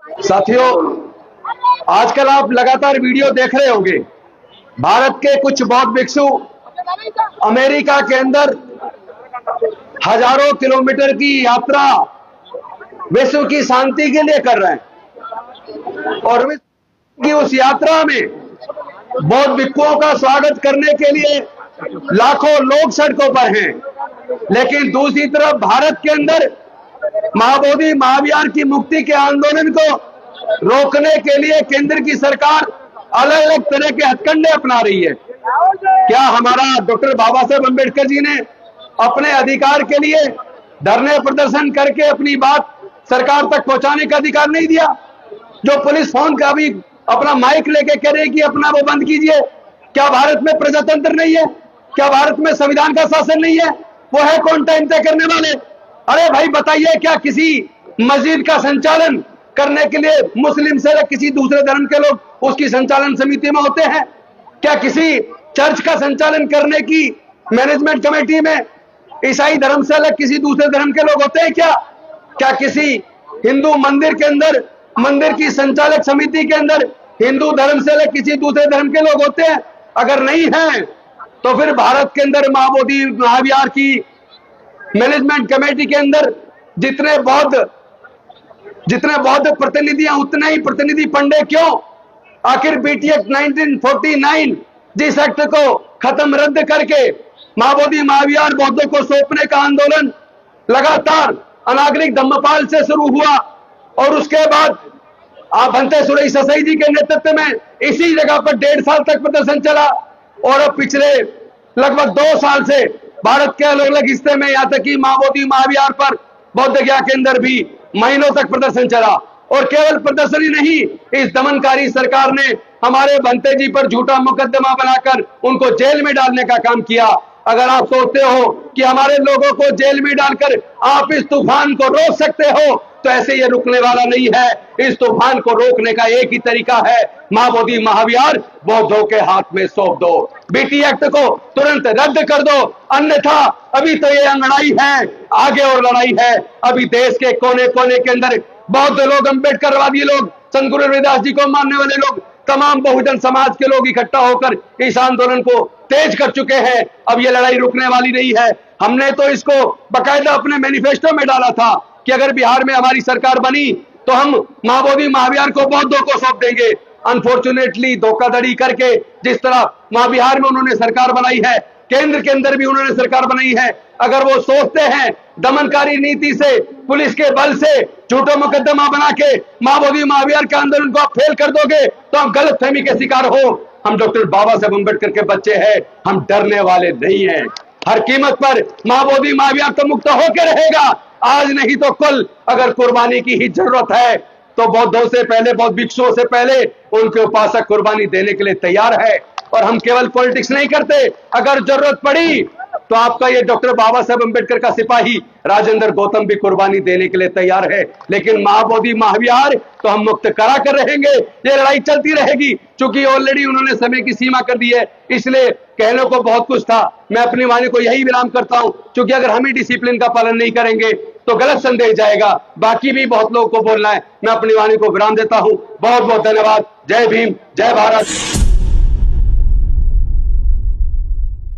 साथियों, आजकल आप लगातार वीडियो देख रहे होंगे। भारत के कुछ बौद्ध भिक्षु अमेरिका के अंदर हजारों किलोमीटर की यात्रा विश्व की शांति के लिए कर रहे हैं और विश्व की उस यात्रा में बौद्ध भिक्षुओं का स्वागत करने के लिए लाखों लोग सड़कों पर हैं। लेकिन दूसरी तरफ भारत के अंदर महाबोधि महाविहार की मुक्ति के आंदोलन को रोकने के लिए केंद्र की सरकार अलग अलग तरह के हथकंडे अपना रही है। क्या हमारा डॉक्टर बाबा साहेब अम्बेडकर जी ने अपने अधिकार के लिए धरने प्रदर्शन करके अपनी बात सरकार तक पहुंचाने का अधिकार नहीं दिया? जो पुलिस फोन का भी अपना माइक लेके कह रही कि अपना वो बंद कीजिए, क्या भारत में प्रजातंत्र नहीं है? क्या भारत में संविधान का शासन नहीं है? वो है कौन टाइम तय करने वाले? अरे भाई बताइए, क्या किसी मस्जिद का संचालन करने के लिए मुस्लिम से किसी दूसरे धर्म के लोग उसकी संचालन समिति में होते हैं? क्या किसी चर्च का संचालन करने की मैनेजमेंट कमेटी में ईसाई धर्म से अलग किसी दूसरे धर्म के लोग होते हैं क्या? क्या किसी हिंदू मंदिर के अंदर मंदिर की संचालक समिति के अंदर हिंदू धर्म से अलग किसी दूसरे धर्म के लोग होते हैं? अगर नहीं है तो फिर भारत के अंदर महाबोधि महाविहार की मैनेजमेंट कमेटी के अंदर जितने बौद्ध प्रतिनिधि हैं उतने ही प्रतिनिधि पंडे क्यों? आखिर बीटी एक्ट 1949 जिस एक्ट को खत्म रद्द करके महाबोधि महाविहार बौद्धों को सौंपने का आंदोलन लगातार अनागरिक धम्मपाल से शुरू हुआ और उसके बाद भंते सुरई ससाई जी के नेतृत्व में इसी जगह पर 1.5 साल तक प्रदर्शन चला और अब पिछले लगभग 2 साल से भारत के अलग अलग हिस्से में यहाँ तक कि महाबोधि महाविहार पर बौद्ध गया के अंदर भी महीनों तक प्रदर्शन चला। और केवल प्रदर्शन ही नहीं, इस दमनकारी सरकार ने हमारे भंते जी पर झूठा मुकदमा बनाकर उनको जेल में डालने का काम किया। अगर आप सोचते हो कि हमारे लोगों को जेल में डालकर आप इस तूफान को रोक सकते हो तो ऐसे ये रुकने वाला नहीं है। इस तूफान को रोकने का एक ही तरीका है, महाबोधि महाविहार बौद्धों के हाथ में सौंप दो। बीटी एक्ट को तुरंत रद्द कर दो, अन्यथा अभी तो ये लड़ाई है, आगे और लड़ाई है। अभी देश के कोने कोने के अंदर बौद्ध लोग, अम्बेडकरवादी लोग, संत गुरु रविदास जी को मानने वाले लोग, तमाम बहुजन समाज के लोग इकट्ठा होकर इस आंदोलन को तेज कर चुके हैं। अब ये लड़ाई रुकने वाली नहीं है। हमने तो इसको बकायदा अपने मैनिफेस्टो में डाला था कि अगर बिहार में हमारी सरकार बनी तो हम महाबोधि महाविहार को बौद्धों को सौंप देंगे। अनफॉर्चुनेटली धोखाधड़ी करके जिस तरह बिहार में उन्होंने सरकार बनाई है, केंद्र के अंदर भी उन्होंने सरकार बनाई है, अगर वो सोचते हैं दमनकारी नीति से, पुलिस के बल से झूठा मुकदमा बना के महाबोधि महाविहार के आंदोलन को आप फेल कर दोगे तो हम गलतफहमी के शिकार हो। हम डॉक्टर बाबा साहेब अम्बेडकर के बच्चे हैं, हम डरने वाले नहीं हैं। हर कीमत पर महाबोधि महाविहार तो मुक्त होकर रहेगा, आज नहीं तो कल। अगर कुर्बानी की ही जरूरत है तो बौद्धों से पहले, बौद्ध भिक्षुओं से पहले उनके उपासक कुर्बानी देने के लिए तैयार है। और हम केवल पॉलिटिक्स नहीं करते, अगर जरूरत पड़ी तो आपका ये डॉक्टर बाबा साहेब अम्बेडकर का सिपाही राजेंद्र गौतम भी कुर्बानी देने के लिए तैयार है। लेकिन महाबोधि महाविहार तो हम मुक्त करा कर रहेंगे। ये लड़ाई चलती रहेगी, क्योंकि ऑलरेडी उन्होंने समय की सीमा कर दी है। इसलिए कहने को बहुत कुछ था, मैं अपनी वाणी को यही विराम करता हूं, क्योंकि अगर हम ही डिसिप्लिन का पालन नहीं करेंगे तो गलत संदेश जाएगा। बाकी भी बहुत लोगों को बोलना है, मैं अपनी वाणी को विराम देता हूं। बहुत बहुत धन्यवाद। जय भीम, जय भारत।